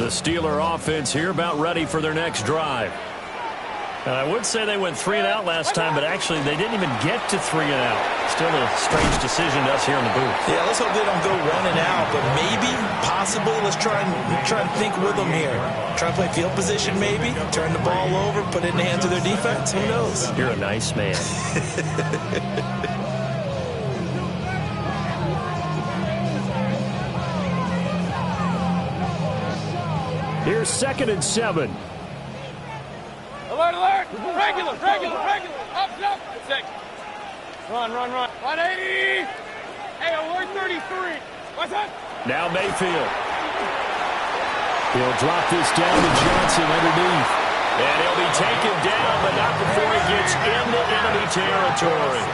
The Steeler offense here about ready for their next drive. I would say they went 3 and out last time, but actually they didn't even get to 3 and out. Still a strange decision to us here in the booth. Yeah, let's hope they don't go 1 and out, but maybe, possibly, let's try and think with them here. Try to play field position maybe, turn the ball over, put it in the hands of their defense. Who knows? You're a nice man. Here's 2nd and 7. Alert, alert! Regular! Up! 6. Run! 180! Hey, alert 33! What's that? Now Mayfield. He'll drop this down to Johnson underneath. And he'll be taken down, but not before he gets into enemy territory.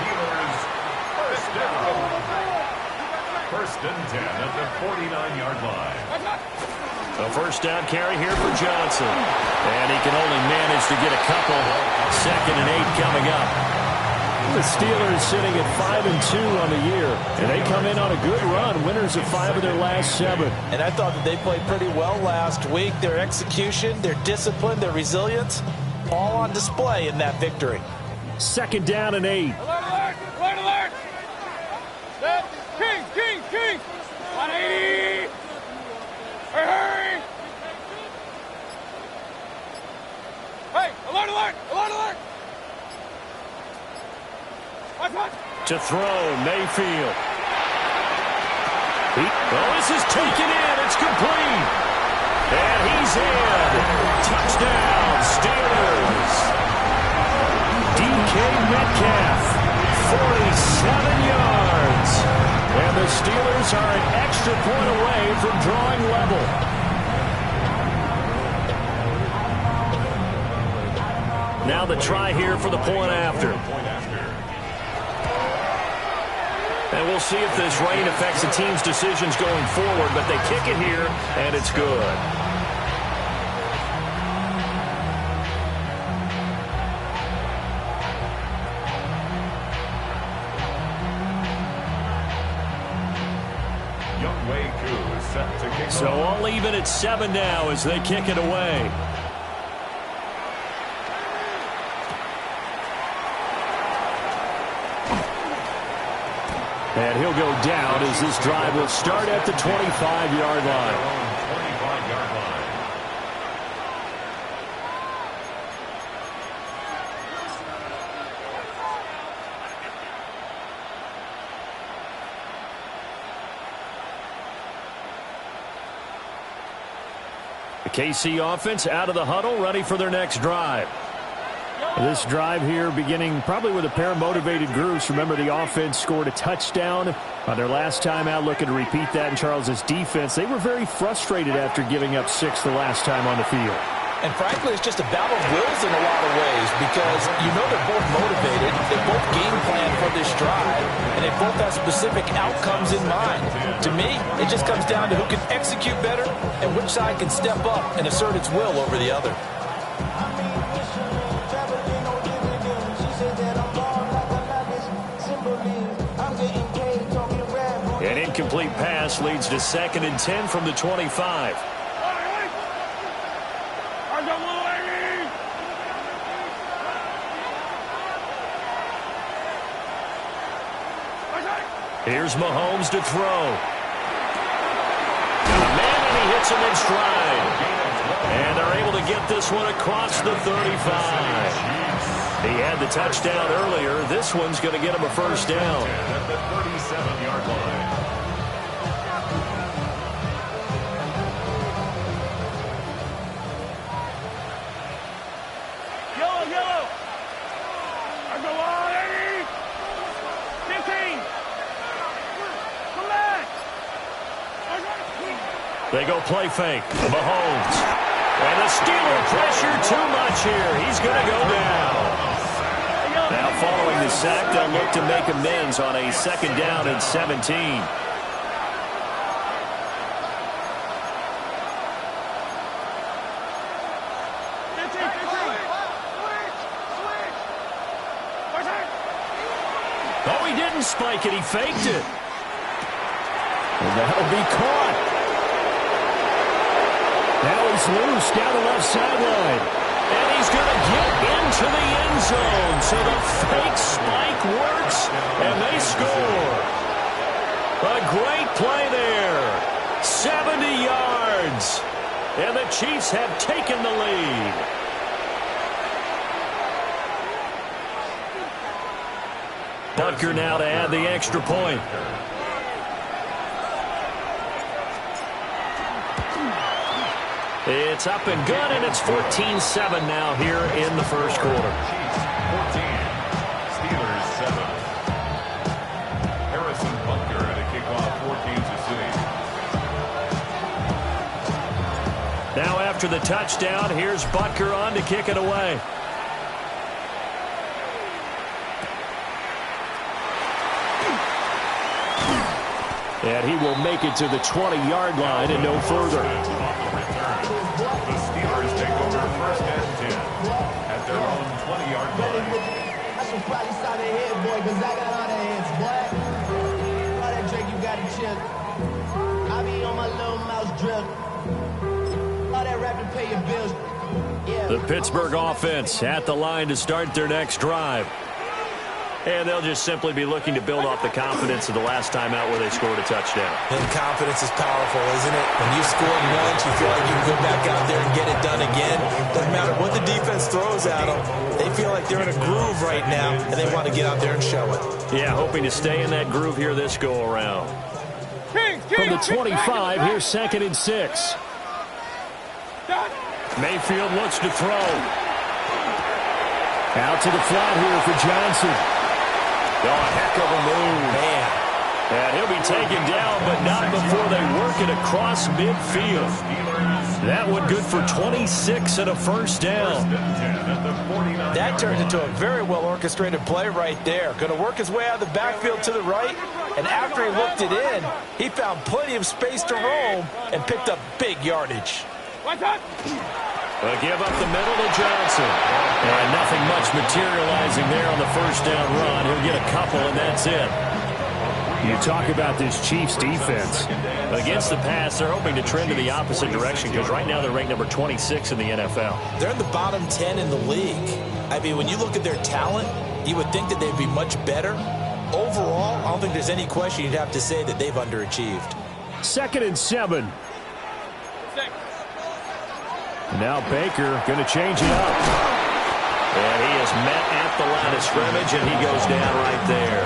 First and 10 at the 49-yard line. A first down carry here for Johnson. And he can only manage to get a couple. 2nd and 8 coming up. The Steelers sitting at 5-2 on the year. And they come in on a good run. Winners of 5 of their last 7. And I thought that they played pretty well last week. Their execution, their discipline, their resilience, all on display in that victory. 2nd down and 8. Alert! Set! Kings! 180! Hurry! Hey, alert! To throw, Mayfield. This is taken in. It's complete. And he's in. Touchdown, Steelers. DK Metcalf, 47 yards. And the Steelers are an extra point away from drawing level. Now the try here for the point after. And we'll see if this rain affects the team's decisions going forward, but they kick it here, and it's good. So all even at 7 now as they kick it away. And he'll go down as this drive will start at the 25-yard line. The KC offense out of the huddle, ready for their next drive. This drive here beginning probably with a pair of motivated groups. Remember, the offense scored a touchdown on their last time out, looking to repeat that in Charles's defense. They were very frustrated after giving up 6 the last time on the field. And frankly, it's just a battle of wills in a lot of ways because you know they're both motivated, they both game plan for this drive, and they both have specific outcomes in mind. To me, it just comes down to who can execute better and which side can step up and assert its will over the other. An incomplete pass leads to 2nd and 10 from the 25. Here's Mahomes to throw. Man, and he hits him in stride. And they're able to get this one across the 35. He had the touchdown earlier. This one's going to get him a first down. At the 37-yard line. Yellow! I go on, Eddie! 15! Come back! They go play fake. Mahomes. And the Steeler pressure too much here. He's going to go down. Now following the sack, they'll look to make amends on a 2nd down and 17. Oh, he didn't spike it. He faked it. And that'll be caught. Now he is loose down the left sideline. And he's going to get into the end zone. So the fake spike works, and they score. A great play there. 70 yards. And the Chiefs have taken the lead. Butker now to add the extra point. It's up and good, and it's 14-7 now here in the first quarter. 14, Steelers 7. Harrison Butker at a kickoff, 14 to 6. Now after the touchdown, here's Butker on to kick it away. And he will make it to the 20-yard line and no further. The Steelers take over first and 10 at their own 20-yard line. I should probably sign a head, boy, because I got all that heads, boy. All that drink you got to chill. I be on my little mouse drip. All that rap to pay your bills. Yeah. The Pittsburgh offense at the line to start their next drive. And they'll just simply be looking to build off the confidence of the last time out where they scored a touchdown. And confidence is powerful, isn't it? When you score once, you feel like you can go back out there and get it done again. Doesn't matter what the defense throws at them. They feel like they're in a groove right now, and they want to get out there and show it. Yeah, hoping to stay in that groove here this go-around. From the 25, here's 2nd and 6. Mayfield looks to throw. Out to the flat here for Johnson. Oh, a heck of a move. Man. And he'll be taken down, but not before they work it across midfield. That one good for 26 and a first down. That turned into a very well-orchestrated play right there. Going to work his way out of the backfield to the right, and after he looked it in, he found plenty of space to roam and picked up big yardage. But give up the middle to Johnson. And nothing much materializing there on the first down run. He'll get a couple, and that's it. You talk about this Chiefs defense. Against the pass, they're hoping to trend in the opposite direction because right now they're ranked number 26 in the NFL. They're in the bottom 10 in the league. I mean, when you look at their talent, you would think that they'd be much better. Overall, I don't think there's any question you'd have to say that they've underachieved. 2nd and 7. Now Baker going to change it up. And he is met at the line of scrimmage, and he goes down right there.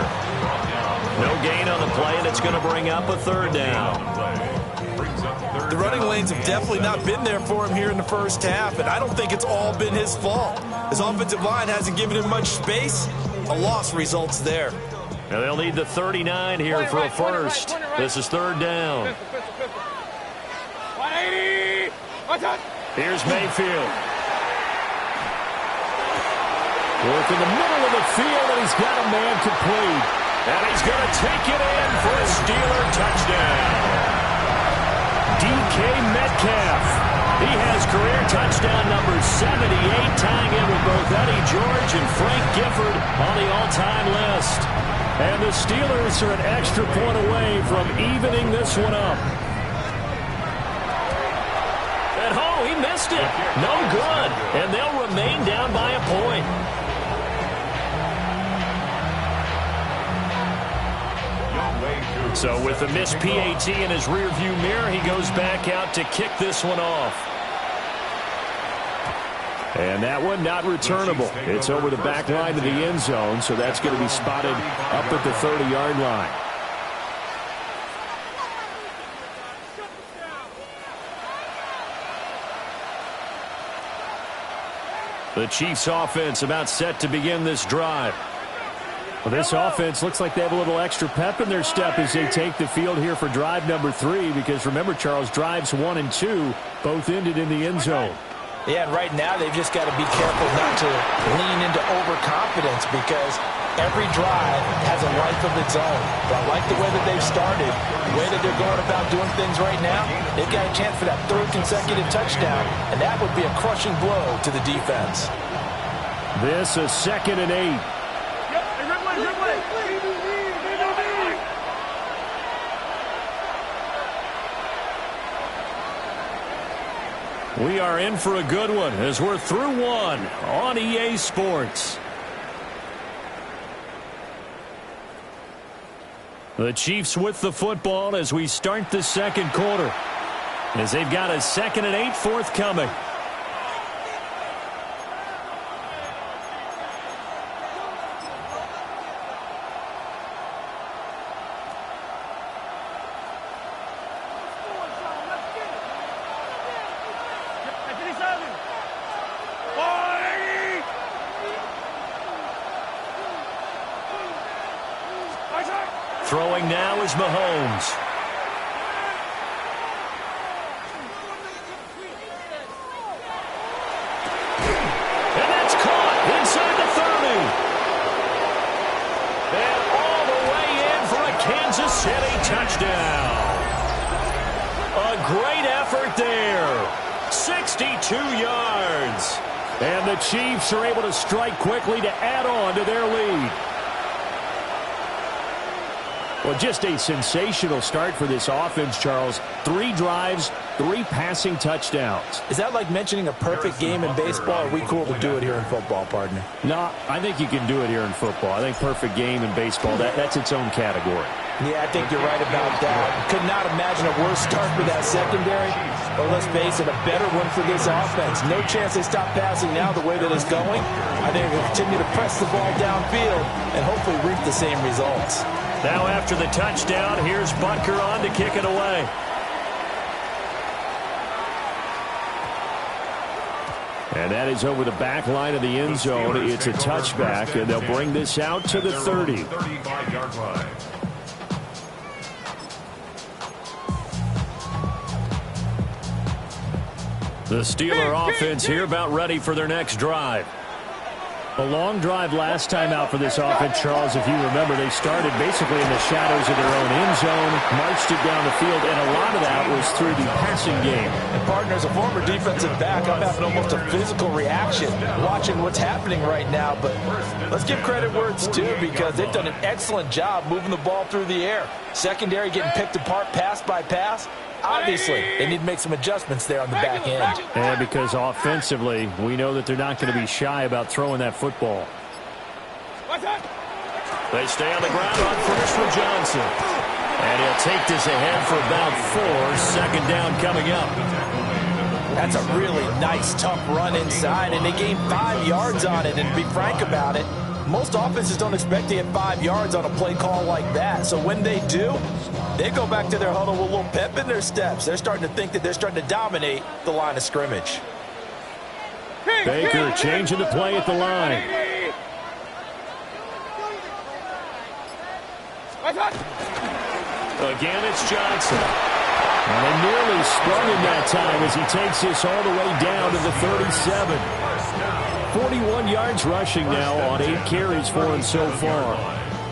No gain on the play, and it's going to bring up a 3rd down. The running lanes have definitely not been there for him here in the first half, and I don't think it's all been his fault. His offensive line hasn't given him much space. A loss results there. Now they'll need the 39 here for a first. This is 3rd down. 180. Here's Mayfield. Work in the middle of the field, and he's got a man complete. And he's going to take it in for a Steeler touchdown. DK Metcalf. He has career touchdown number 78, tying in with both Eddie George and Frank Gifford on the all-time list. And the Steelers are an extra point away from evening this one up. And oh, he missed it. No good. And they'll remain down by a point. So with the missed PAT in his rearview mirror, he goes back out to kick this one off. And that one not returnable. It's over the back line to the end zone, so that's going to be spotted up at the 30-yard line. The Chiefs offense about set to begin this drive. Well, this offense looks like they have a little extra pep in their step as they take the field here for drive number 3, because remember, Charles, drives 1 and 2 both ended in the end zone. Yeah, and right now they've just got to be careful not to lean into overconfidence, because every drive has a life of its own. But I like the way that they've started, the way that they're going about doing things right now. They've got a chance for that 3rd consecutive touchdown, and that would be a crushing blow to the defense. This is 2nd and 8. We are in for a good one as we're through one on EA Sports. The Chiefs with the football as we start the second quarter, as they've got a 2nd and 8 forthcoming. Throwing now is Mahomes. And that's caught inside the 30. And all the way in for a Kansas City touchdown. A great effort there. 62 yards. And the Chiefs are able to strike quickly to add on to their lead. Well, just a sensational start for this offense, Charles. 3 drives, 3 passing touchdowns. Is that like mentioning a perfect game in baseball, or are we cool to do it here in football, partner? No, I think you can do it here in football. I think perfect game in baseball, that's its own category. Yeah, I think you're right about that. Could not imagine a worse start for that secondary. Or let's face it, a better one for this offense. No chance they stop passing now the way that it's going. I think they'll continue to press the ball downfield and hopefully reap the same results. Now after the touchdown, here's Butker on to kick it away. And that is over the back line of the end zone. It's a touchback, and they'll bring this out to the 30. 35-yard line. The Steeler offense here about ready for their next drive. A long drive last time out for this offense, Charles. If you remember, they started basically in the shadows of their own end zone, marched it down the field, and a lot of that was through the passing game. And, partner, as a former defensive back, I'm having almost a physical reaction watching what's happening right now. But let's give credit where it's due, because they've done an excellent job moving the ball through the air. Secondary getting picked apart pass by pass. Obviously, they need to make some adjustments there on the back end. And because offensively, we know that they're not going to be shy about throwing that football. They stay on the ground on first for Johnson. And he'll take this ahead for about 4. 2nd down coming up. That's a really nice, tough run inside, and they gained 5 yards on it. And to be frank about it, most offenses don't expect to get 5 yards on a play call like that. So when they do, they go back to their huddle with a little pep in their steps. They're starting to think that they're starting to dominate the line of scrimmage. Baker changing the play at the line. Again, it's Johnson. And they nearly sprung him that time as he takes this all the way down to the 37. 41 yards rushing now on 8 carries for him so far.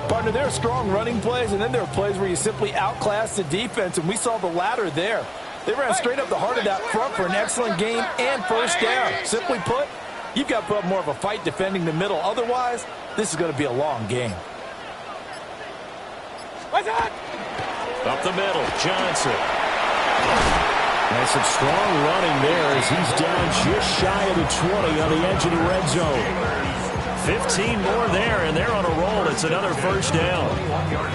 Partner, there are strong running plays, and then there are plays where you simply outclass the defense, and we saw the latter there. They ran straight up the heart of that front for an excellent gain and first down. Simply put, you've got to put up more of a fight defending the middle. Otherwise, this is going to be a long game. Up the middle, Johnson. And some strong running there as he's down just shy of the 20 on the edge of the red zone. 15 more there, and they're on a roll. It's another first down.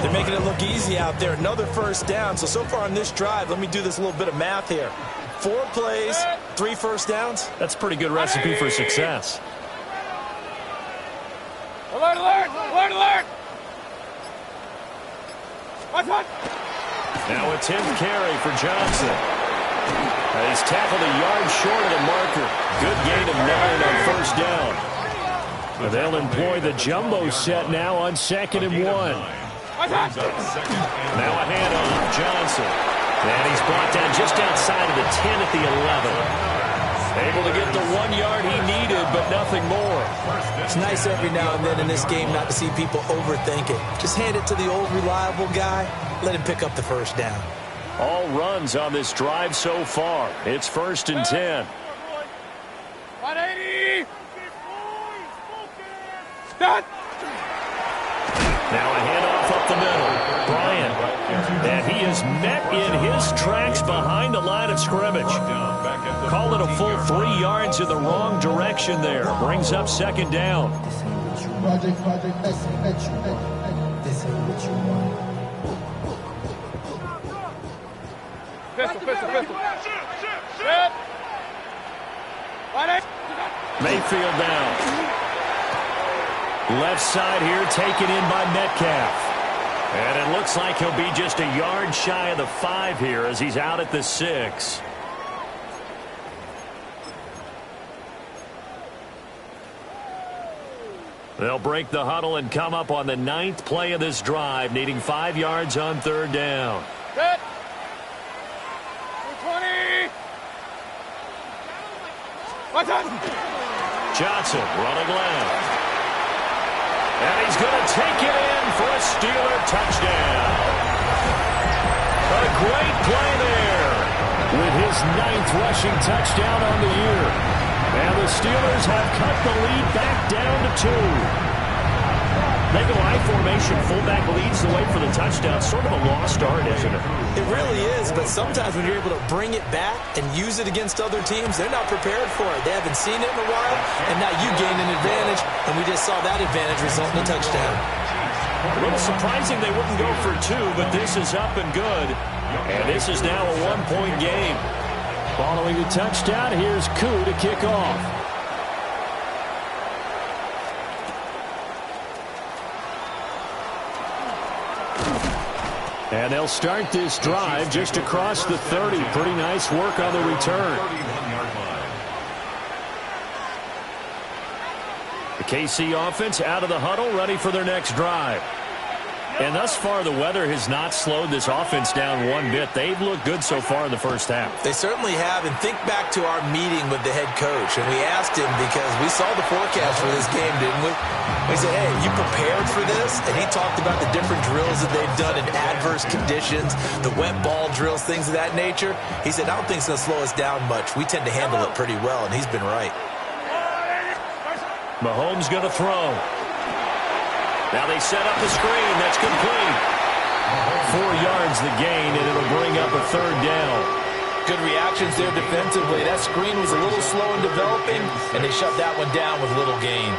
They're making it look easy out there. Another first down. So far on this drive, let me do this little bit of math here. 4 plays, 3 first downs. That's a pretty good recipe for success. Alert, alert! Alert, alert! Now a 10th carry for Johnson. He's tackled a yard short of the marker. Good gain of 9 on first down. They'll employ the jumbo set now on 2nd and 1. Now a handoff, Johnson. And he's brought down just outside of the 10 at the 11. Able to get the 1 yard he needed, but nothing more. It's nice every now and then in this game not to see people overthink it. Just hand it to the old reliable guy. Let him pick up the first down. All runs on this drive so far. It's 1st and 10. 180! Done! Now a handoff up the middle. Bryant. And he is met in his tracks behind the line of scrimmage. Call it a full 3 yards in the wrong direction there. Brings up second down. Pistol. Mayfield down. Left side here taken in by Metcalf. And it looks like he'll be just a yard shy of the 5 here as he's out at the 6. They'll break the huddle and come up on the 9th play of this drive, needing 5 yards on third down. Set. 20. Johnson running left. And he's going to take it in for a Steeler touchdown. A great play there with his 9th rushing touchdown on the year. And the Steelers have cut the lead back down to 2. They go I formation, fullback leads the way for the touchdown. Sort of a lost art, isn't it? It really is, but sometimes when you're able to bring it back and use it against other teams, they're not prepared for it. They haven't seen it in a while, and now you gain an advantage, and we just saw that advantage result in a touchdown. A little surprising they wouldn't go for 2, but this is up and good. And this is now a 1-point game. Following the touchdown, here's Koo to kick off. And they'll start this drive just across the 30. Pretty nice work on the return. The KC offense out of the huddle, ready for their next drive. And thus far, the weather has not slowed this offense down one bit. They've looked good so far in the first half. They certainly have. And think back to our meeting with the head coach. And we asked him because we saw the forecast for this game, didn't we? We said, hey, you prepared for this? And he talked about the different drills that they've done in adverse conditions, the wet ball drills, things of that nature. He said, I don't think it's going to slow us down much. We tend to handle it pretty well, and he's been right. Mahomes going to throw. Now they set up the screen. That's complete. 4 yards the gain, and it'll bring up a third down. Good reactions there defensively. That screen was a little slow in developing, and they shut that one down with little gain.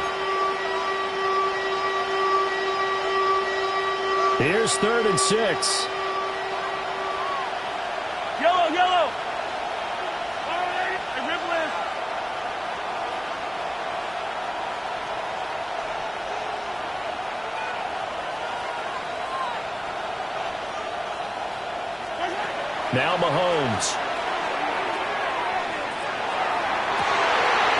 Here's 3rd and 6. Yellow. Now Mahomes.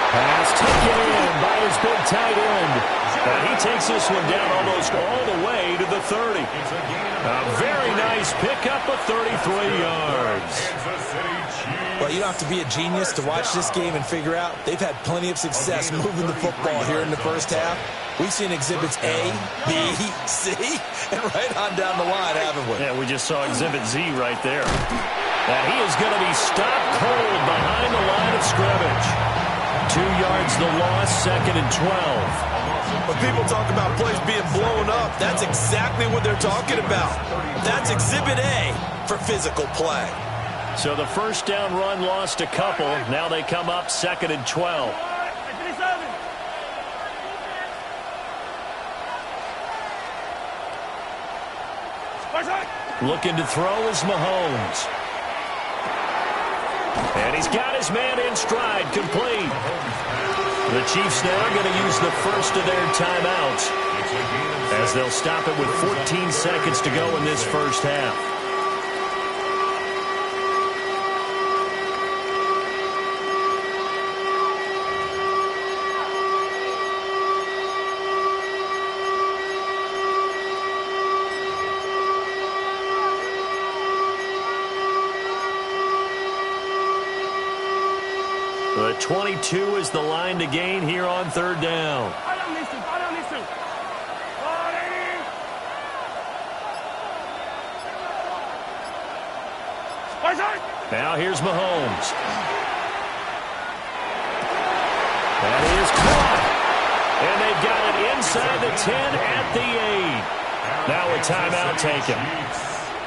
Pass taken in by his big tight end. And he takes this one down almost all the way to the 30. A very nice pickup of 33 yards. Well, you don't have to be a genius to watch this game and figure out they've had plenty of success moving the football here in the first half. We've seen exhibits A, B, C, and right on down the line, haven't we? Yeah, we just saw exhibit Z right there. And he is going to be stopped cold behind the line of scrimmage. 2 yards the loss, 2nd and 12. When people talk about plays being blown up, that's exactly what they're talking about. That's exhibit A for physical play. So the first down run lost a couple. Now they come up 2nd and 12. Looking to throw is Mahomes. And he's got his man in stride, complete. The Chiefs now going to use the first of their timeouts as they'll stop it with 14 seconds to go in this first half. The 22 is the line to gain here on third down. Now here's Mahomes. That is caught. And they've got it inside the 10 at the 8. Now a timeout taken.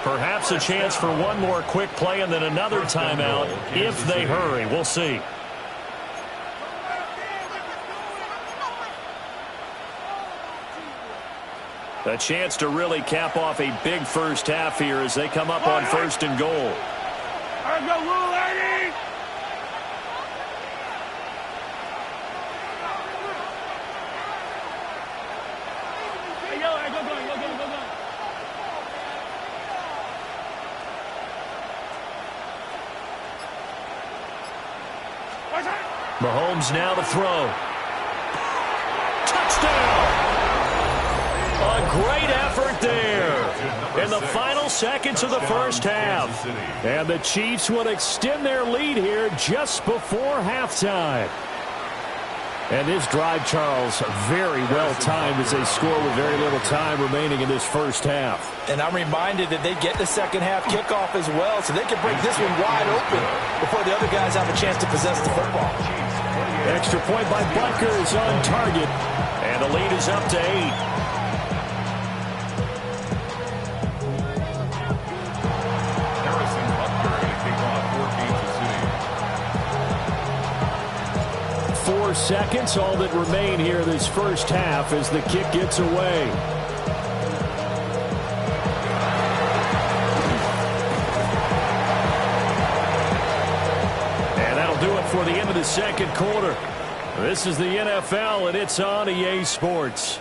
Perhaps a chance for one more quick play and then another timeout if they hurry. We'll see. A chance to really cap off a big first half here as they come up on 1st and goal. Let's go, Will, lady! Hey, go, go. Mahomes now to throw. Touchdown! A great effort there in the final seconds of the first half. And the Chiefs will extend their lead here just before halftime. And this drive, Charles, very well timed as they score with very little time remaining in this first half. And I'm reminded that they get the second half kickoff as well, so they can break this one wide open before the other guys have a chance to possess the football. Extra point by Butker is on target, and the lead is up to 8. Harrison Butker going to kick off for Kansas City. 4 seconds, all that remain here this first half as the kick gets away. And that'll do it for the end of the second quarter. This is the NFL, and it's on EA Sports.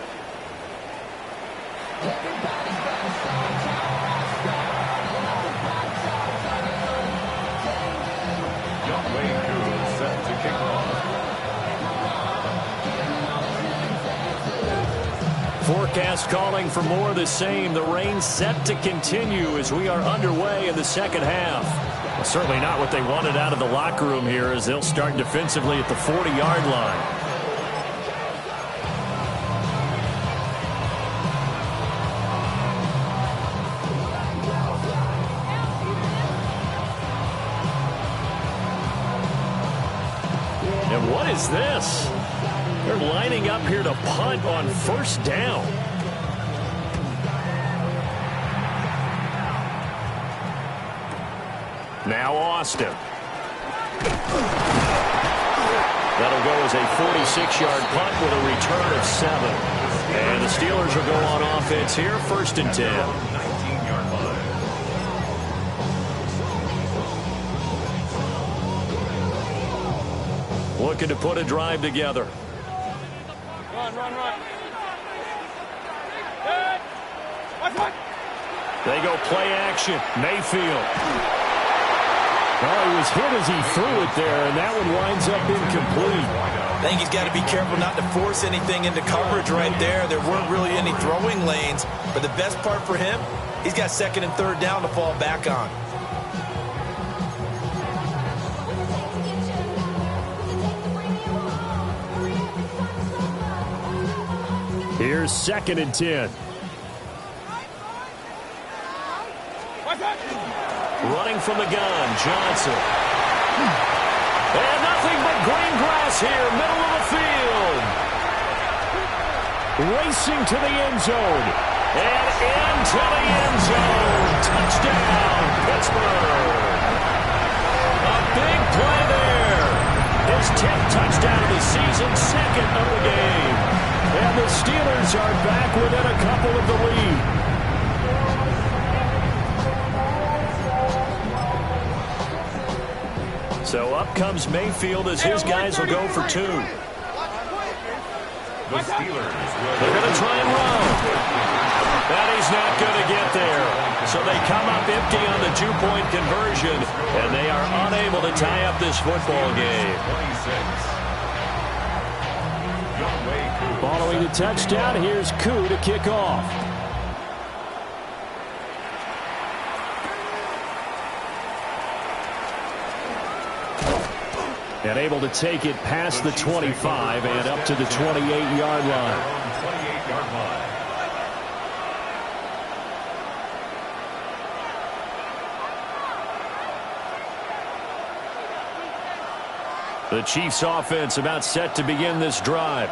Forecast calling for more of the same. The rain set to continue as we are underway in the second half. Well, certainly not what they wanted out of the locker room here as they'll start defensively at the 40-yard line. And what is this? They're lining up here to punt on 1st down. Now Austin. That'll go as a 46-yard punt with a return of 7. And the Steelers will go on offense here, 1st and 10. 19-yard line. Looking to put a drive together. Run. Good. Watch. They go play action. Mayfield. Well, he was hit as he threw it there, and that one winds up incomplete. I think he's got to be careful not to force anything into coverage right there. There weren't really any throwing lanes, but the best part for him, he's got 2nd and 3rd down to fall back on. Here's 2nd and 10. Running from the gun, Johnson. And nothing but green grass here, middle of the field. Racing to the end zone. And into the end zone. Touchdown, Pittsburgh. A big play there. His 10th touchdown of the season, 2nd of the game. And the Steelers are back within a couple of the lead. So up comes Mayfield as his guys will go for 2. The Steelers They're going to try and run. That he's not going to get there. So they come up empty on the 2-point conversion, and they are unable to tie up this football game. 26. Following the touchdown, here's Koo to kick off. And able to take it past the 25 and up to the 28-yard line. 28-yard line. The Chiefs offense about set to begin this drive.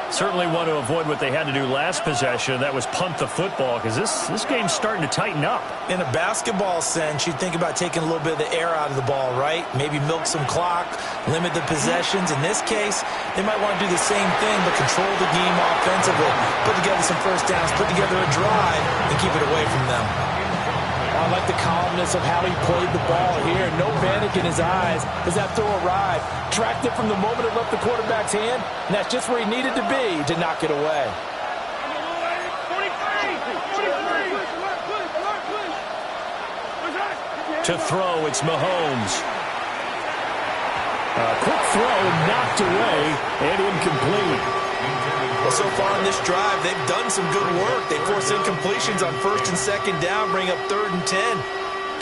Certainly want to avoid what they had to do last possession. That was punt the football, because this game's starting to tighten up. In a basketball sense, you think about taking a little bit of the air out of the ball, right? Maybe milk some clock, limit the possessions. In this case, they might want to do the same thing, but control the game offensively, put together some first downs, put together a drive, and keep it away from them. I like the calmness of how he played the ball here. No panic in his eyes as that throw arrived. Tracked it from the moment it left the quarterback's hand, and that's just where he needed to be to knock it away. To throw, it's Mahomes. A quick throw knocked away and incomplete. Well, so far in this drive, they've done some good work. They force incompletions on first and second down, bring up 3rd and 10.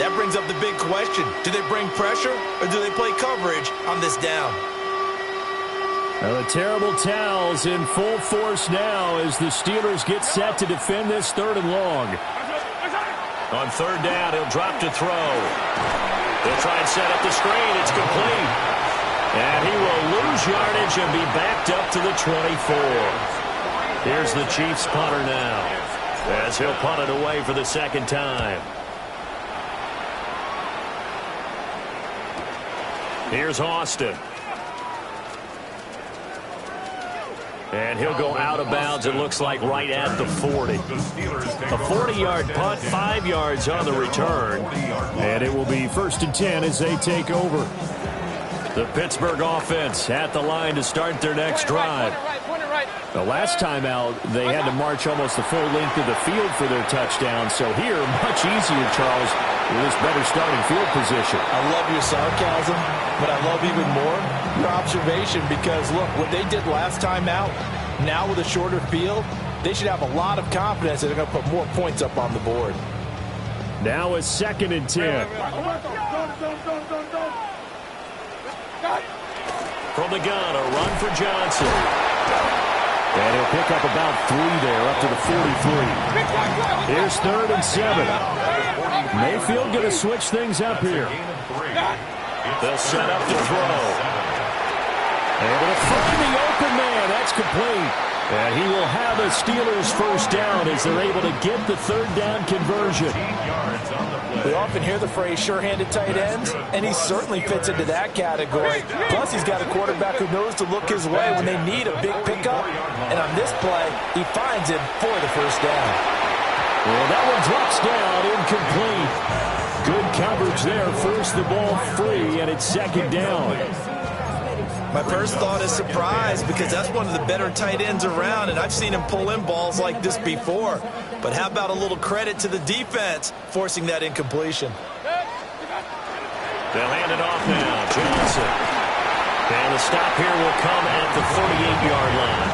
That brings up the big question. Do they bring pressure or do they play coverage on this down? Well, the terrible towels in full force now as the Steelers get set to defend this 3rd and long. On 3rd down, he'll drop to throw. They'll try and set up the screen. It's complete. And he will lose yardage and be backed up to the 24. Here's the Chiefs punter now as he'll punt it away for the 2nd time. Here's Austin. And he'll go out of bounds, it looks like, right at the 40. A 40-yard punt, 5 yards on the return. And it will be 1st and 10 as they take over. The Pittsburgh offense at the line to start their next drive. The last time out, they had to march almost the full length of the field for their touchdown. So here, much easier, Charles, with this better starting field position. I love your sarcasm, but I love even more your observation because, look, what they did last time out, now with a shorter field, they should have a lot of confidence that they're going to put more points up on the board. Now it's 2nd and 10. From the gun, a run for Johnson. And he'll pick up about 3 there, up to the 43. Here's 3rd and 7. Mayfield going to switch things up here. They'll set up to throw. Able to find the open man. That's complete. And he will have a Steelers 1st down as they're able to get the 3rd down conversion. We often hear the phrase sure-handed tight ends, and he certainly fits into that category. Plus, he's got a quarterback who knows to look his way when they need a big pickup. And on this play, he finds him for the 1st down. Well, that one drops down, incomplete. Good coverage there, forced the ball free, and it's 2nd down. My first thought is surprise because that's one of the better tight ends around, and I've seen him pull in balls like this before. But how about a little credit to the defense forcing that incompletion? They'll hand it off now, Johnson. And the stop here will come at the 38-yard line.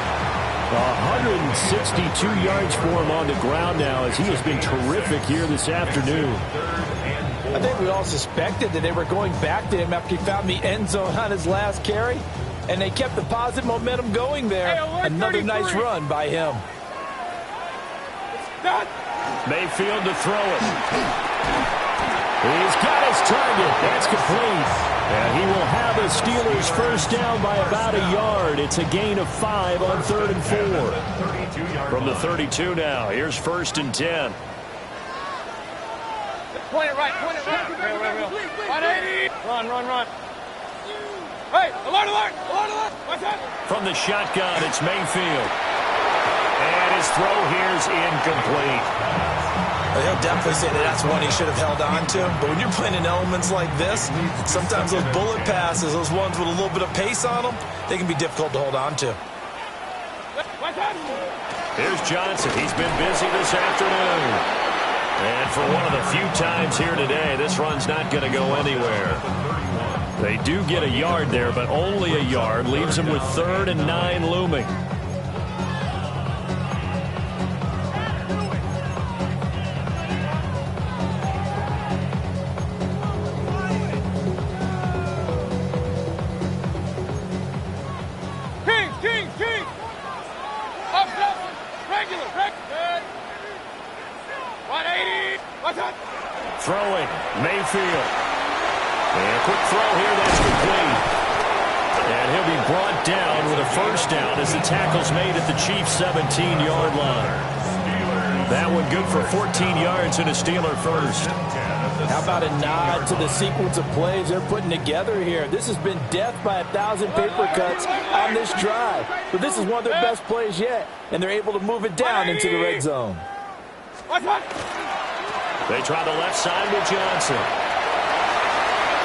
162 yards for him on the ground now as he has been terrific here this afternoon. I think we all suspected that they were going back to him after he found the end zone on his last carry, and they kept the positive momentum going there. Another nice run by him. Mayfield to throw it. He's got his target. That's complete. And he will have a Steelers 1st down by about a yard. It's a gain of 5 on 3rd and 4. From the 32 now, here's 1st and 10. Point it right. Real. 180. Run. Hey, alert. What's that? From the shotgun, it's Mayfield. And his throw here's incomplete. He'll definitely say that that's one he should have held on to. But when you're playing in elements like this, sometimes those bullet passes, those ones with a little bit of pace on them, they can be difficult to hold on to. Here's Johnson. He's been busy this afternoon. And for one of the few times here today, this run's not going to go anywhere. They do get a yard there, but only a yard. Leaves them with 3rd and 9 looming. King. Up. Regular. 180. What's that? Throwing, Mayfield. And a quick throw here, that's complete. And he'll be brought down with a first down as the tackle's made at the Chiefs' 17-yard line. That one good for 14 yards and a Steeler first. How about a nod to the sequence of plays they're putting together here? This has been death by 1,000 paper cuts on this drive. But this is one of their best plays yet, and they're able to move it down into the red zone. They try the left side with Johnson.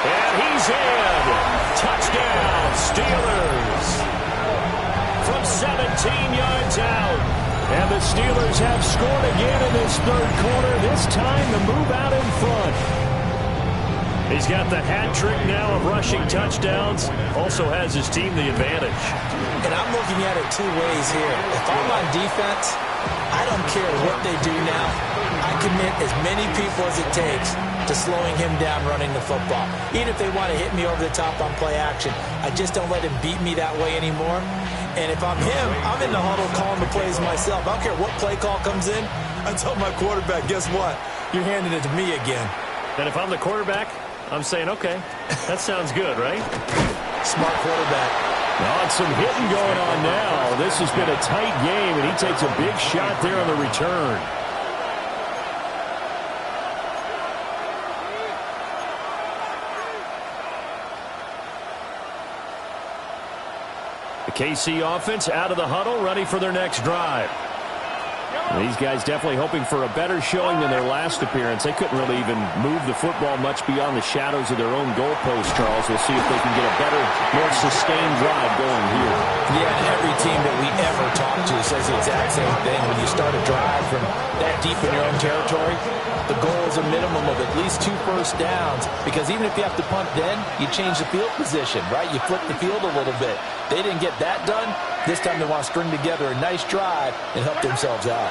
And he's in. Touchdown, Steelers. From 17 yards out. And the Steelers have scored again in this third quarter. This time the move out in front. He's got the hat trick now of rushing touchdowns. Also has his team the advantage. And I'm looking at it two ways here. If I'm on defense, I don't care what they do now. I commit as many people as it takes to slowing him down running the football. Even if they want to hit me over the top on play action, I just don't let him beat me that way anymore. And if I'm him, I'm in the huddle calling the plays myself. I don't care what play call comes in. I tell my quarterback, guess what? You're handing it to me again. And if I'm the quarterback, I'm saying, okay, that sounds good, right? Smart quarterback. Oh, and some hitting going on now. This has been a tight game, and he takes a big shot there on the return. The KC offense out of the huddle, ready for their next drive. These guys definitely hoping for a better showing than their last appearance. They couldn't really even move the football much beyond the shadows of their own goalpost, Charles. We'll see if they can get a better, more sustained drive going here. Yeah, and every team that we ever talk to says the exact same thing. When you start a drive from that deep in your own territory, the goal is a minimum of at least 2 first downs, because even if you have to punt then, you change the field position, right? You flip the field a little bit. They didn't get that done. This time they want to string together a nice drive and help themselves out.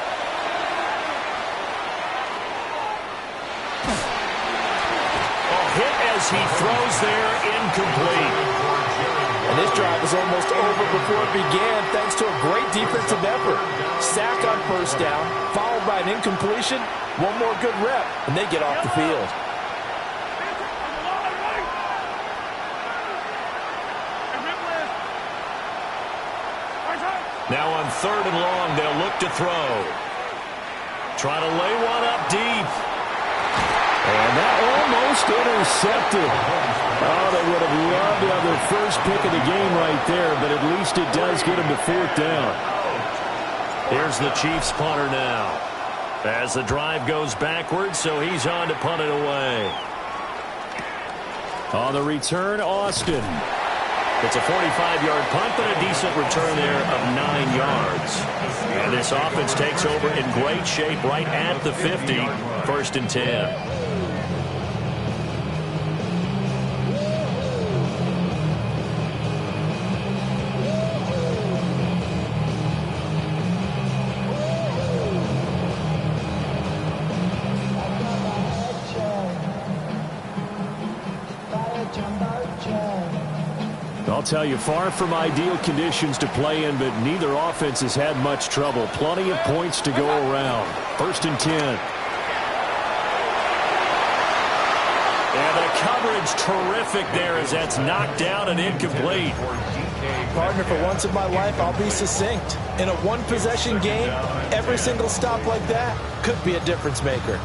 Hit as he throws there, incomplete. And this drive was almost over before it began thanks to a great defensive effort. Sack on first down, followed by an incompletion. One more good rep, and they get off the field. Now on 3rd and long, they'll look to throw. Try to lay one up deep. And that almost intercepted. Oh, they would have loved to have their first pick of the game right there, but at least it does get them to 4th down. Here's the Chiefs punter now. As the drive goes backwards, so he's on to punt it away. On the return, Austin. It's a 45-yard punt, but a decent return there of 9 yards. And this offense takes over in great shape right at the 50, 1st and 10. I'll tell you, far from ideal conditions to play in, but neither offense has had much trouble. Plenty of points to go around. 1st and 10. And the coverage terrific there as that's knocked down and incomplete. Partner, for once in my life, I'll be succinct. In a one-possession game, every single stop like that could be a difference maker.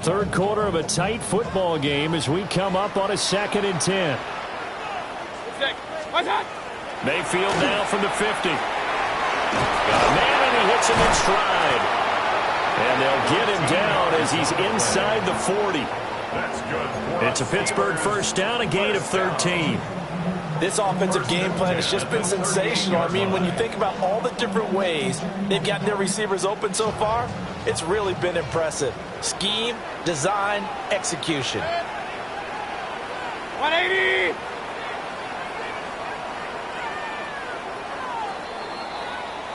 Third quarter of a tight football game as we come up on a 2nd and 10. Mayfield now from the 50. Got a man and he hits him in stride. And they'll get him down as he's inside the 40. It's a Pittsburgh first down, a gain of 13. This offensive game plan has just been sensational. I mean, when you think about all the different ways they've gotten their receivers open so far, it's really been impressive. Scheme, design, execution. 180!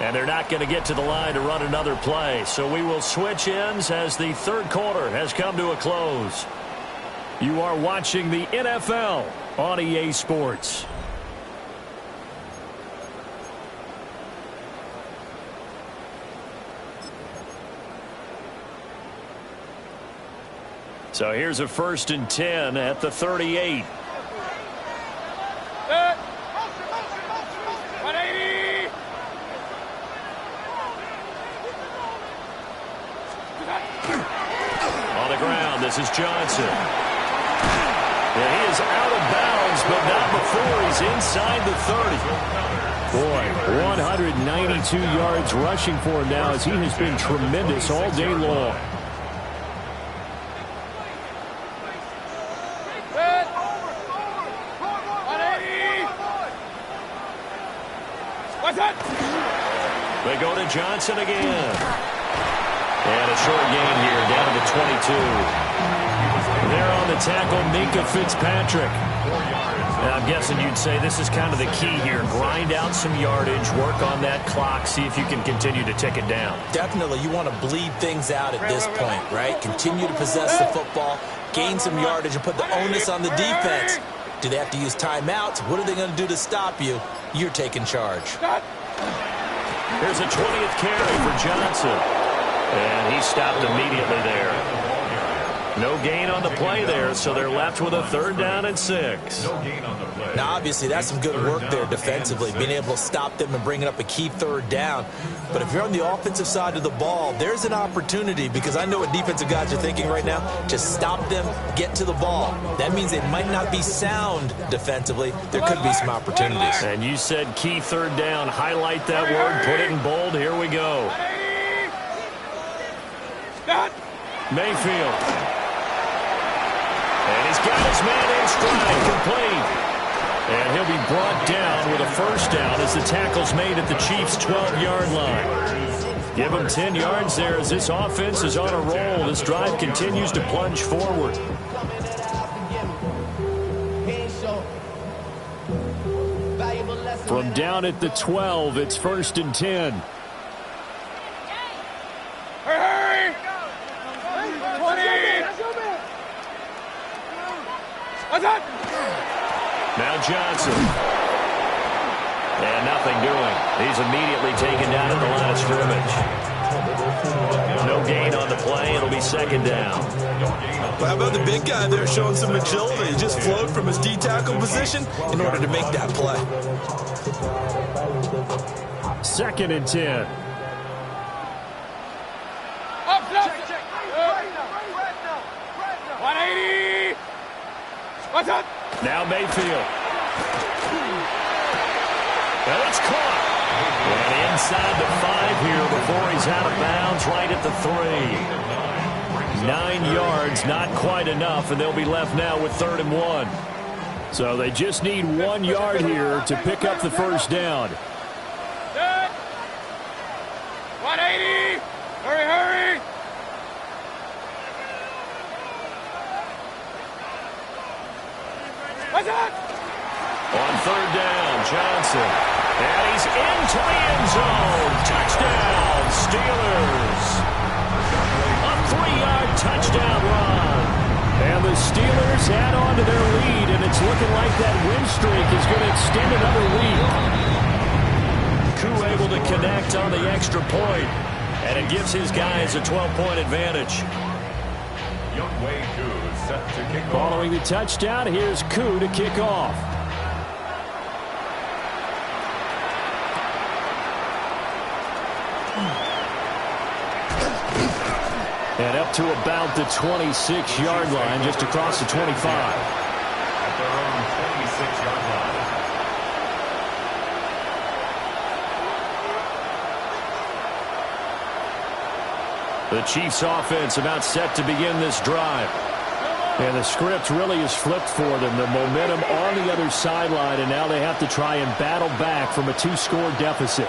And they're not going to get to the line to run another play. So we will switch ends as the third quarter has come to a close. You are watching the NFL on EA Sports. So here's a 1st and 10 at the 38. Set. 180. On the ground, this is Johnson. And he is out of bounds, but not before he's inside the 30. Boy, 192 yards rushing for him now as he has been tremendous all day long. Set. 180. What's that? They go to Johnson again. And a short gain here, down to the 22. There on the tackle, Minka Fitzpatrick. And I'm guessing you'd say this is kind of the key here. Grind out some yardage, work on that clock, see if you can continue to tick it down. Definitely, you want to bleed things out at this point, right? Continue to possess the football, gain some yardage, and put the onus on the defense. Do they have to use timeouts? What are they going to do to stop you? You're taking charge. Here's a 20th carry for Johnson. And he stopped immediately there. No gain on the play there, so they're left with a 3rd down and 6. No gain on the play. Now, obviously, that's some good work there defensively, being able to stop them and bringing up a key 3rd down. But if you're on the offensive side of the ball, there's an opportunity, because I know what defensive guys are thinking right now. Just stop them, get to the ball. That means they might not be sound defensively. There could be some opportunities. And you said key 3rd down. Highlight that word, put it in bold. Here we go. Mayfield. And he's got his man in stride, complete. And he'll be brought down with a 1st down as the tackle's made at the Chiefs' 12-yard line. Give him 10 yards there as this offense is on a roll. This drive continues to plunge forward. From down at the 12, it's 1st and 10. Hurry! 20! What's that? Now Johnson. And nothing doing. He's immediately taken down at the line of scrimmage. No gain on the play. It'll be 2nd down. Well, how about the big guy there showing some agility? He just flowed from his D-tackle position in order to make that play. 2nd and 10. Up, left. 180. What's that? Now Mayfield. Well, it's caught. And inside the 5 here before he's out of bounds, right at the 3. 9 yards, not quite enough, and they'll be left now with 3rd and 1. So they just need 1 yard here to pick up the 1st down. Set. 180. Hurry, hurry. What's that? On 3rd down, Johnson. And he's into the end zone. Touchdown, Steelers. A 3-yard touchdown run. And the Steelers add on to their lead, and it's looking like that win streak is going to extend another week. Koo able to connect on the extra point, and it gives his guys a 12-point advantage. Youngway Koo set to kick off. Following the touchdown, here's Koo to kick off. And up to about the 26-yard line, just across the 25. At their own 26-yard line. The Chiefs offense about set to begin this drive. And the script really is flipped for them. The momentum on the other sideline, and now they have to try and battle back from a 2-score deficit.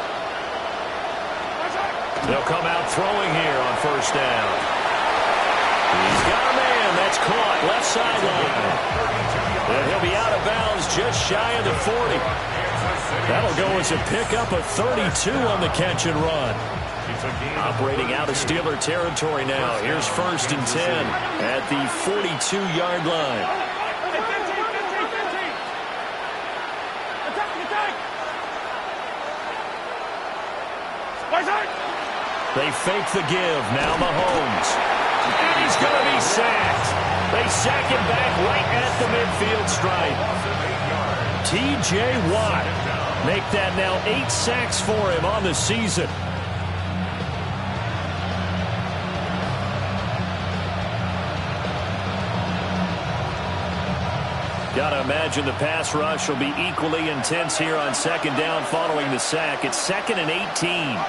They'll come out throwing here on 1st down. He's got a man. That's caught. Left sideline. And he'll be out of bounds just shy of the 40. That'll go as a pickup of 32 on the catch and run. Operating out of Steeler territory now. Here's 1st and 10 at the 42-yard line. They fake the give. Now Mahomes. And he's going to be sacked. They sack him back right at the midfield stripe. T.J. Watt. Make that now 8 sacks for him on the season. Got to imagine the pass rush will be equally intense here on second down following the sack. It's 2nd and 18.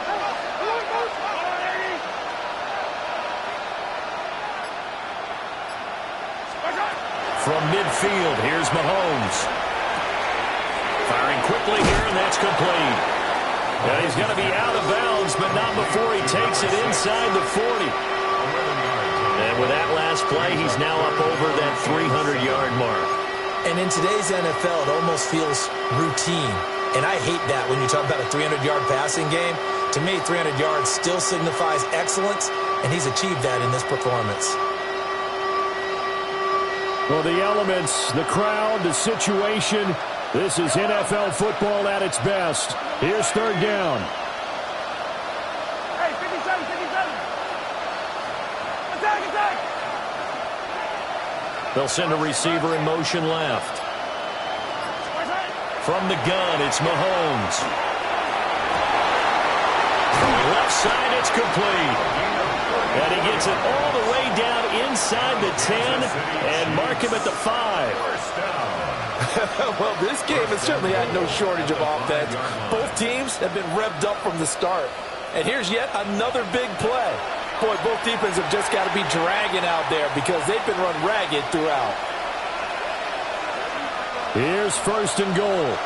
From midfield, here's Mahomes. Firing quickly here, and that's complete. And he's going to be out of bounds, but not before he takes it inside the 40. And with that last play, he's now up over that 300-yard mark. And in today's NFL, it almost feels routine. And I hate that when you talk about a 300-yard passing game. To me, 300 yards still signifies excellence, and he's achieved that in this performance. Well, the elements, the crowd, the situation, this is NFL football at its best. Here's third down. Hey, 57, 57. Attack, attack. They'll send a receiver in motion left. From the gun, it's Mahomes. From the left side, it's complete. And he gets it all the way down inside the 10 and mark him at the 5. Well, this game has certainly had no shortage of offense. Both teams have been revved up from the start. And here's yet another big play. Boy, both defenses have just got to be dragging out there because they've been run ragged throughout. Here's first and goal.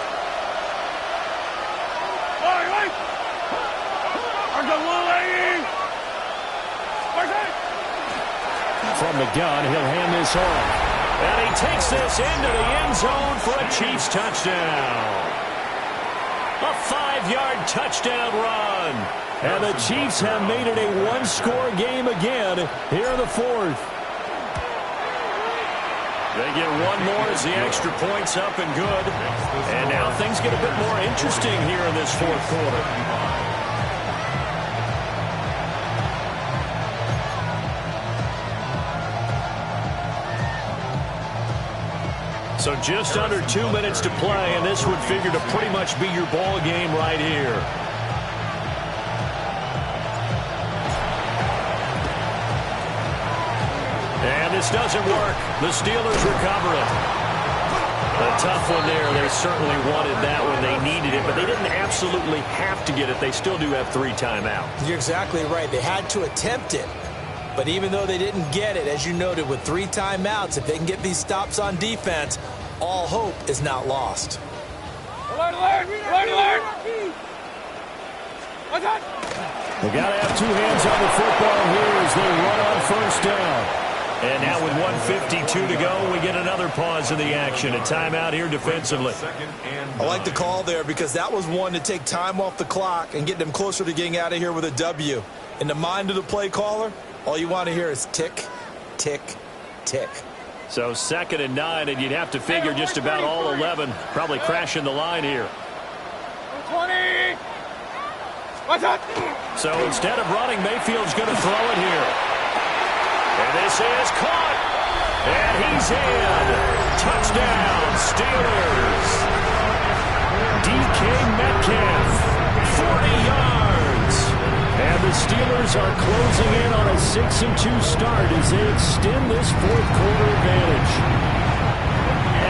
From the gun, he'll hand this off. And he takes this into the end zone for a Chiefs touchdown. A 5-yard touchdown run. And the Chiefs have made it a one-score game again here in the fourth. They get one more as the extra point's up and good. And now things get a bit more interesting here in this fourth quarter. So just under 2 minutes to play, and this would figure to pretty much be your ball game right here. And this doesn't work. The Steelers recover it. A tough one there. They certainly wanted that when they needed it, but they didn't absolutely have to get it. They still do have 3 timeouts. You're exactly right. They had to attempt it. But even though they didn't get it, as you noted, with 3 timeouts, if they can get these stops on defense, all hope is not lost. Alert, alert, alert, alert. What's that? They got to have 2 hands on the football here as they run on first down. And now with 1:52 to go, we get another pause in the action. A timeout here defensively. I like the call there because that was one to take time off the clock and get them closer to getting out of here with a W. In the mind of the play caller, all you want to hear is tick, tick, tick. So 2nd and 9, and you'd have to figure just about all 11 probably crashing the line here. 20. What's that? So instead of running, Mayfield's going to throw it here. And this is caught. And he's in. Touchdown, Steelers. DK Metcalf, 40 yards. And the Steelers are closing in on a 6-2 start as they extend this fourth quarter advantage.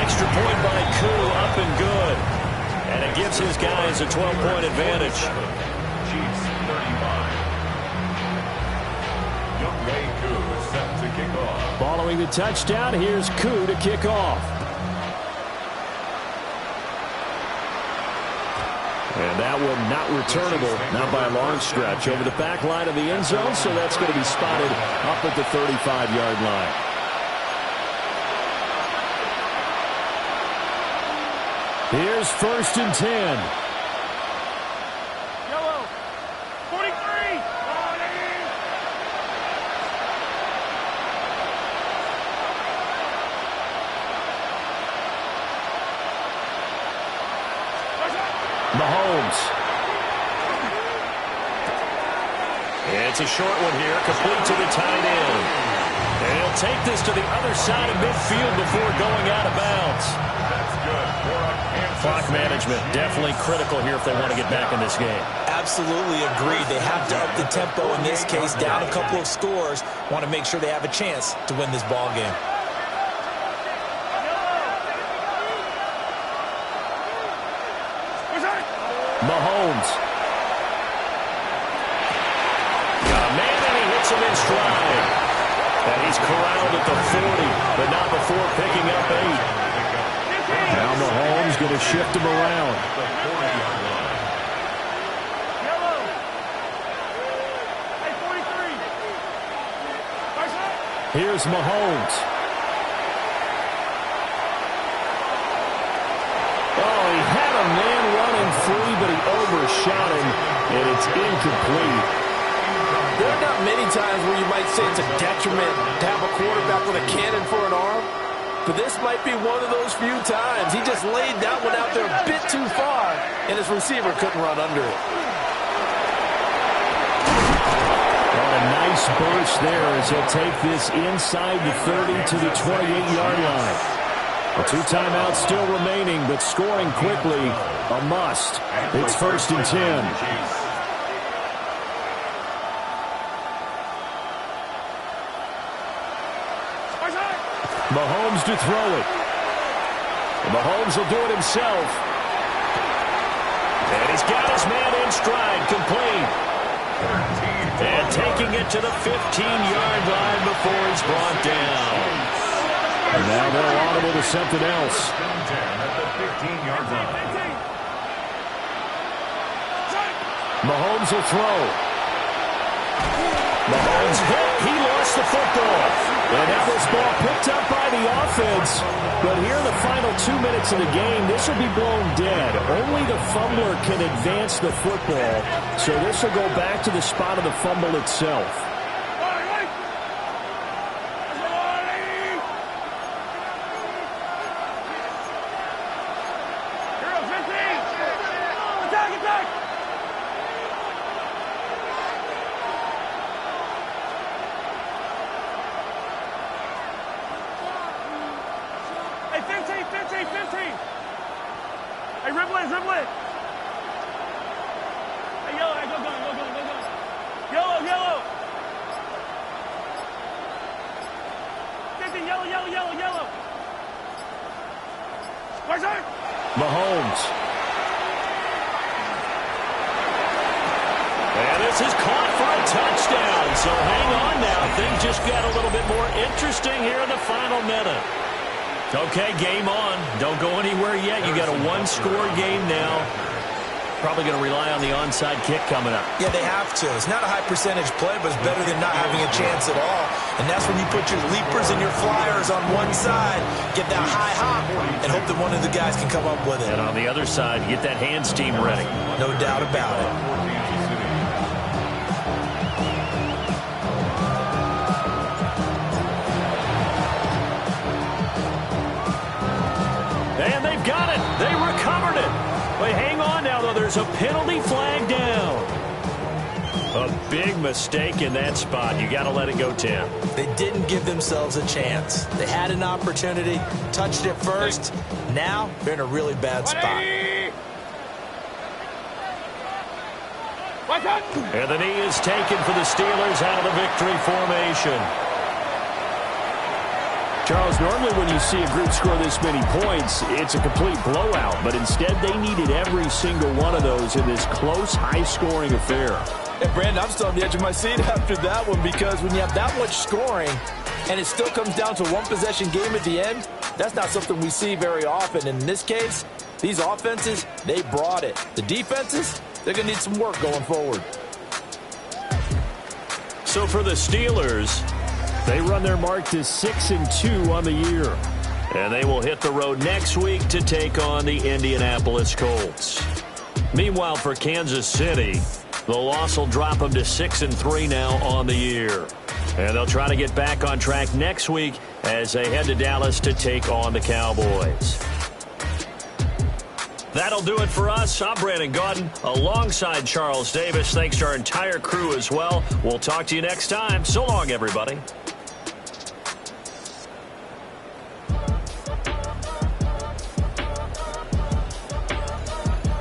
Extra point by Koo, up and good. And it gives his guys a 12-point advantage. Chiefs 35. Younghoe Koo is set to kick off. Following the touchdown, here's Koo to kick off. And that one not returnable, not by a long stretch, over the back line of the end zone, so that's going to be spotted up at the 35-yard line. Here's first and 10. Yellow. 43. Mahomes. And It's a short one here, complete to the tight end. And he'll take this to the other side of midfield before going out of bounds. That's good for a Kansas Clock management definitely critical here if they want to get back in this game. Absolutely agreed. They have to up the tempo in this case, down a couple of scores. Want to make sure they have a chance to win this ball game. Mahomes. Got a man, and he hits him in stride. And he's corralled at the 40, but not before picking up 8. Now Mahomes going to shift him around. the 40-yard line. Yellow. Hey, 43. Here's Mahomes. Oh, he had a man running free, but he overshot him, and it's incomplete. There are not many times where you might say it's a detriment to have a quarterback with a cannon for an arm, but this might be one of those few times. He just laid that one out there a bit too far, and his receiver couldn't run under it. Got a nice burst there as he'll take this inside the 30 to the 28-yard line. A 2 timeouts still remaining, but scoring quickly, a must. It's 1st and 10. Mahomes to throw it. Mahomes will do it himself. And he's got his man in stride, complete. And taking it to the 15-yard line before he's brought down. And now they'll audible to something else. At the 15-yard line. Mahomes will throw. Mahomes hit. He lost the football. And now this ball picked up by the offense. But here in the final 2 minutes of the game, this will be blown dead. Only the fumbler can advance the football. So this will go back to the spot of the fumble itself. Hey, dribble it, dribble it. Hey, yellow, hey, go. Yellow. 15, yellow. Right side. Mahomes. And this is caught for a touchdown. So hang on now. Things just got a little bit more interesting here in the final minute. Okay, game on. Don't go anywhere yet. You got a 1-score game now. Probably going to rely on the onside kick coming up. Yeah, they have to. It's not a high percentage play, but it's better than not having a chance at all. And that's when you put your leapers and your flyers on one side, get that high hop, and hope that one of the guys can come up with it. And on the other side, get that hands team ready. No doubt about it. And they've got it. They recovered it. But hang on now, though. There's a penalty flag down. A big mistake in that spot. You got to let it go, Tim. They didn't give themselves a chance. They had an opportunity, touched it first. Now they're in a really bad spot. And the knee is taken for the Steelers out of the victory formation. Charles, normally when you see a group score this many points, it's a complete blowout. But instead, they needed every single one of those in this close, high-scoring affair. Hey, Brandon, I'm still on the edge of my seat after that one because when you have that much scoring and it still comes down to one possession game at the end, that's not something we see very often. And in this case, these offenses, they brought it. The defenses, they're going to need some work going forward. So for the Steelers, they run their mark to 6-2 on the year. And they will hit the road next week to take on the Indianapolis Colts. Meanwhile, for Kansas City, the loss will drop them to 6-3 now on the year. And they'll try to get back on track next week as they head to Dallas to take on the Cowboys. That'll do it for us. I'm Brandon Gaudin alongside Charles Davis. Thanks to our entire crew as well. We'll talk to you next time. So long, everybody.